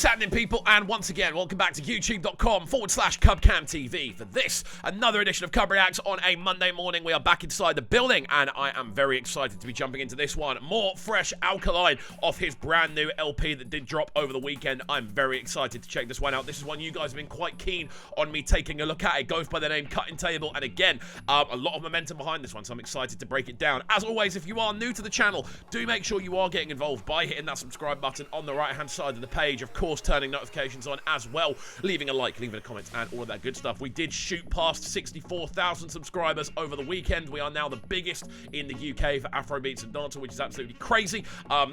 What's happening, people? And once again, welcome back to youtube.com/CubCamTV for this, another edition of CUBREACTS on a Monday morning. We are back inside the building, and I am very excited to be jumping into this one. More fresh Alkaline off his brand new LP that did drop over the weekend. I'm very excited to check this one out. This is one you guys have been quite keen on me taking a look at. It goes by the name Cuttn Table, and again, a lot of momentum behind this one, so I'm excited to break it down. As always, if you are new to the channel, do make sure you are getting involved by hitting that subscribe button on the right-hand side of the page. Of course, turning notifications on as well, leaving a like, leaving a comment, and all of that good stuff. We did shoot past 64,000 subscribers over the weekend. We are now the biggest in the UK for Afrobeats and Dancer, which is absolutely crazy.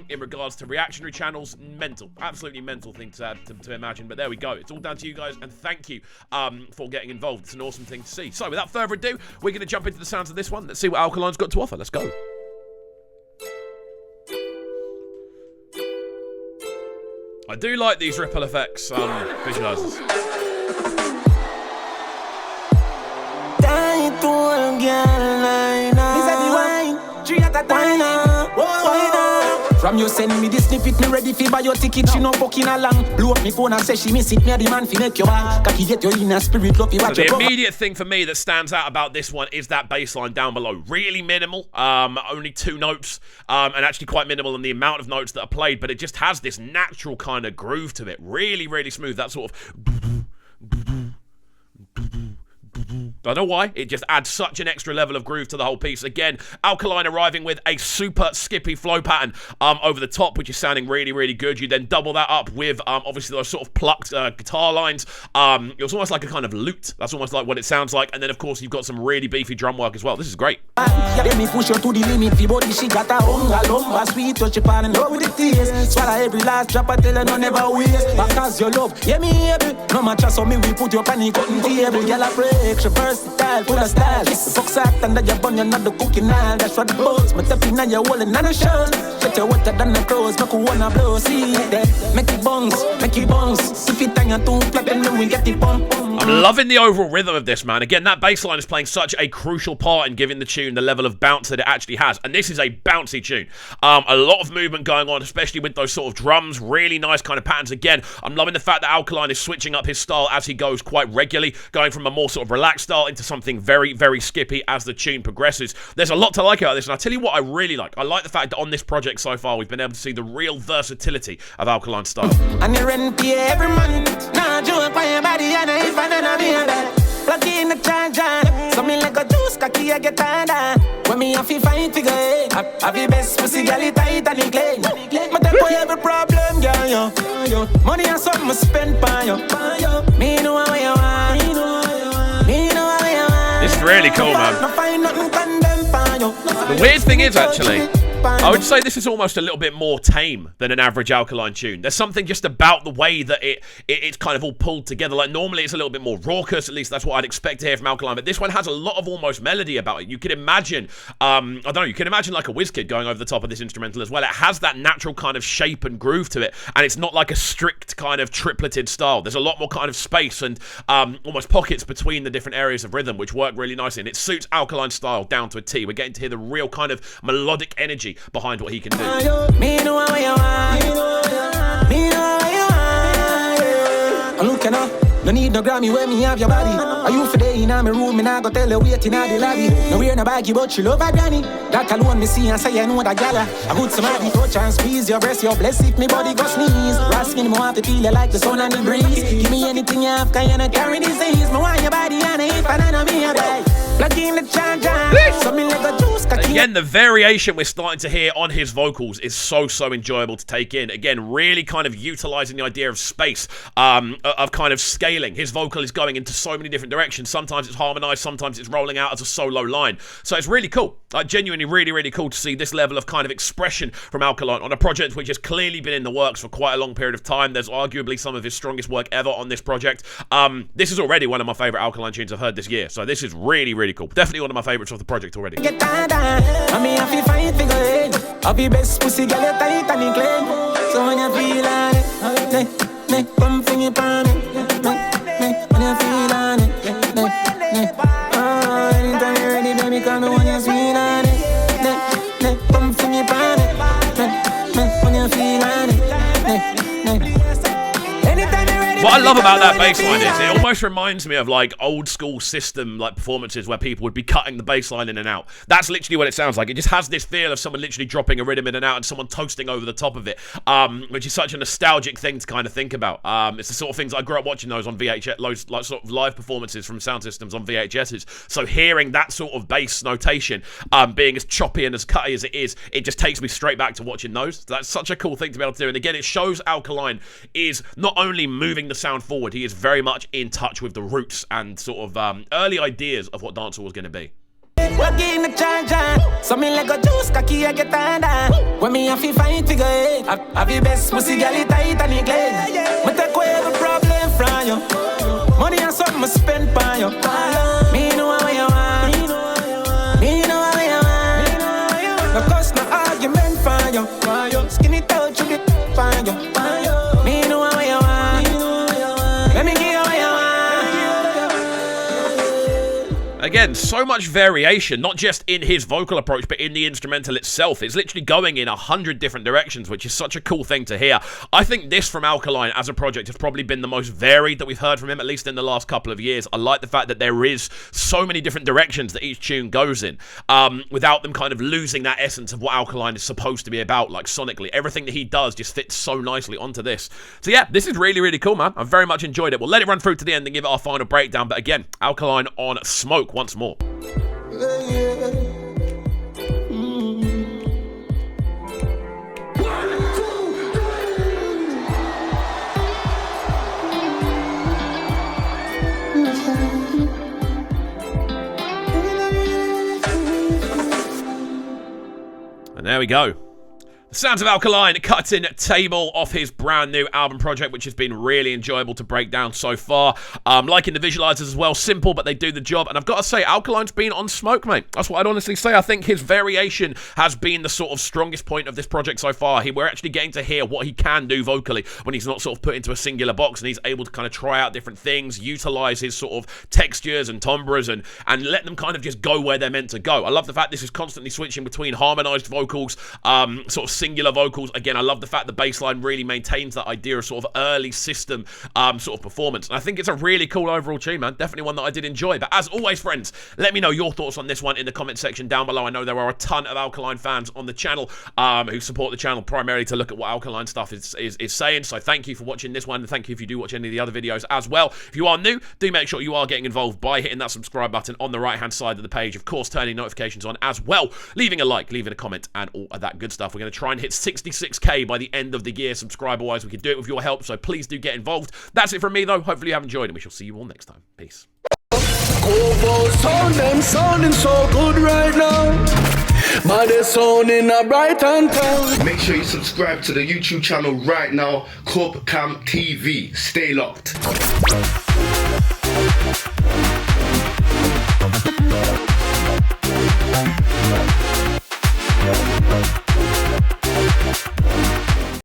In regards to reactionary channels, mental, absolutely mental thing to imagine, but there we go. It's all down to you guys, and thank you for getting involved. It's an awesome thing to see. So without further ado, we're going to jump into the sounds of this one. Let's see what Alkaline's got to offer. Let's go. I do like these ripple effects visualizers. From you send me this snippet, me ready fi buy your ticket. She no fucking along. Blow up me phone and say she miss it. Me a the man fi make your back. Cocky get your inner spirit, love you watch so your the immediate thing for me that stands out about this one is that bass line down below. Really minimal, only 2 notes, and actually quite minimal in the amount of notes that are played, but it just has this natural kind of groove to it. Really, really smooth. That sort of... I don't know why, it just adds such an extra level of groove to the whole piece. Again, Alkaline arriving with a super skippy flow pattern over the top, which is sounding really, really good. You then double that up with, obviously, those sort of plucked guitar lines. It's almost like a kind of lute. That's almost like what it sounds like. And then, of course, you've got some really beefy drum work as well. This is great. Let me push her to the limit. The body, she got a lumba, sweet, touch your pan and love with the tears. Swallow every last drop, I tell her no never waste. Because your love, yeah, me able. No matter so me, we put your panic on the table. Girl, I break, she versatile, full of style. The fuck's act under your bun, you're not the cooking now. That's what the boats, my tapping on your wall and on the shows. Get your water down the clothes, make you wanna blow. See that, make it bounce, make it bounce. If it hang on too flat, then we get it pump. I'm loving the overall rhythm of this, man. Again, that bass line is playing such a crucial part in giving the tune the level of bounce that it actually has. And this is a bouncy tune. A lot of movement going on, especially with those sort of drums. Really nice kind of patterns. Again, I'm loving the fact that Alkaline is switching up his style as he goes quite regularly, going from a more sort of relaxed style into something very, very skippy as the tune progresses. There's a lot to like about this, and I'll tell you what I really like. I like the fact that on this project so far, we've been able to see the real versatility of Alkaline style. And you rent every month. Now joke by your body and if I don't be that. Plug in the charger. Something like a juice, cocky, I get harder. When me have to fight figure eight, have the best pussy, girl, it tight and it clean. But I boy every problem, girl, yo. Money and something spend by you. Me know how you want. Me know how you want. This is really cool, man. The weird thing is, actually, I would say this is almost a little bit more tame than an average Alkaline tune. There's something just about the way that it's kind of all pulled together. Like, normally it's a little bit more raucous, at least that's what I'd expect to hear from Alkaline, but this one has a lot of almost melody about it. You could imagine, I don't know, you can imagine like a WizKid going over the top of this instrumental as well. It has that natural kind of shape and groove to it, and it's not like a strict kind of tripleted style. There's a lot more kind of space and almost pockets between the different areas of rhythm, which work really nicely, and it suits Alkaline style down to a T. We're getting to hear the real kind of melodic energy behind what he can do. Me know how you want. Me know how you want. Look at her. No need no Grammy where me have your body. Are you for day in my room and I go tell her waiting at the lobby. No wear no baggy but she love her granny. That alone me see and say I know that gala. I put somebody touch and squeeze your breast, your bless if me body go sneeze. Raskin me want to feel you like the sun and the breeze. Give me anything you have, cause you not carry disease. Me want your body and if I don't know me a die. Plug in the charger. Something like a juice. Again, the variation we're starting to hear on his vocals is so enjoyable to take in. Again, really kind of utilizing the idea of space, of kind of scaling. His vocal is going into so many different directions. Sometimes it's harmonized, sometimes it's rolling out as a solo line. So it's really cool. Genuinely really cool to see this level of kind of expression from Alkaline on a project which has clearly been in the works for quite a long period of time. There's arguably some of his strongest work ever on this project. This is already one of my favorite Alkaline tunes I've heard this year. So this is really cool. Definitely one of my favorites of the project already. I'll be best pussy girl, you tight and clean. So when you feel on it, come for your pan it. When you feel on it, anytime you're ready, baby, come when you feel on it. Come for your pan it. When you feel on it, What I love about that bass line is it almost reminds me of like old school system like performances where people would be cutting the bass line in and out. That's literally what it sounds like. It just has this feel of someone literally dropping a rhythm in and out and someone toasting over the top of it, which is such a nostalgic thing to kind of think about. It's the sort of things I grew up watching those on VHS, like sort of live performances from sound systems on VHSs. So hearing that sort of bass notation being as choppy and as cutty as it is, it just takes me straight back to watching those. So that's such a cool thing to be able to do. And again, it shows Alkaline is not only moving the sound forward, he is very much in touch with the roots and sort of early ideas of what dancehall was going to be. Working the charger, so me like a juice, cocky I get under. When me have to fight figure eight, have your best pussy girl it tight and it glade. Me take away every problem from you. Money and something I spend on you. Me know how you want, me know how you want. No cause no argument for you. Skinny touch you get for you. Me know how you want. Let me give you what you want. Again, so much variation, not just in his vocal approach, but in the instrumental itself. It's literally going in 100 different directions, which is such a cool thing to hear. I think this from Alkaline as a project has probably been the most varied that we've heard from him, at least in the last couple of years. I like the fact that there is so many different directions that each tune goes in, without them kind of losing that essence of what Alkaline is supposed to be about, like sonically. Everything that he does just fits so nicely onto this. So yeah, this is really, really cool, man. I've very much enjoyed it. We'll let it run through to the end and give it our final breakdown, but again, Alkaline on Smoke once more. And there we go. The sounds of Alkaline, Cuttn Table off his brand new album project, which has been really enjoyable to break down so far. Liking the visualizers as well, simple, but they do the job. And I've got to say, Alkaline's been on smoke, mate. That's what I'd honestly say. I think his variation has been the sort of strongest point of this project so far. We're actually getting to hear what he can do vocally when he's not sort of put into a singular box and he's able to kind of try out different things, utilize his sort of textures and timbres and let them kind of just go where they're meant to go. I love the fact this is constantly switching between harmonized vocals, sort of singular vocals. Again, I love the fact the bass line really maintains that idea of sort of early system sort of performance. And I think it's a really cool overall tune, man. Definitely one that I did enjoy. But as always, friends, let me know your thoughts on this one in the comment section down below. I know there are a ton of Alkaline fans on the channel who support the channel primarily to look at what Alkaline stuff is saying. So thank you for watching this one. And thank you if you do watch any of the other videos as well. If you are new, do make sure you are getting involved by hitting that subscribe button on the right-hand side of the page. Of course, turning notifications on as well. Leaving a like, leaving a comment, and all of that good stuff. We're going to try and hit 66k by the end of the year subscriber-wise. We can do it with your help, so please do get involved. That's it from me, though. Hopefully you have enjoyed, and we shall see you all next time. Peace. Them sounding so good right now. But they're sounding a bright and town. Make sure you subscribe to the YouTube channel right now, Cubbcam TV. Stay locked.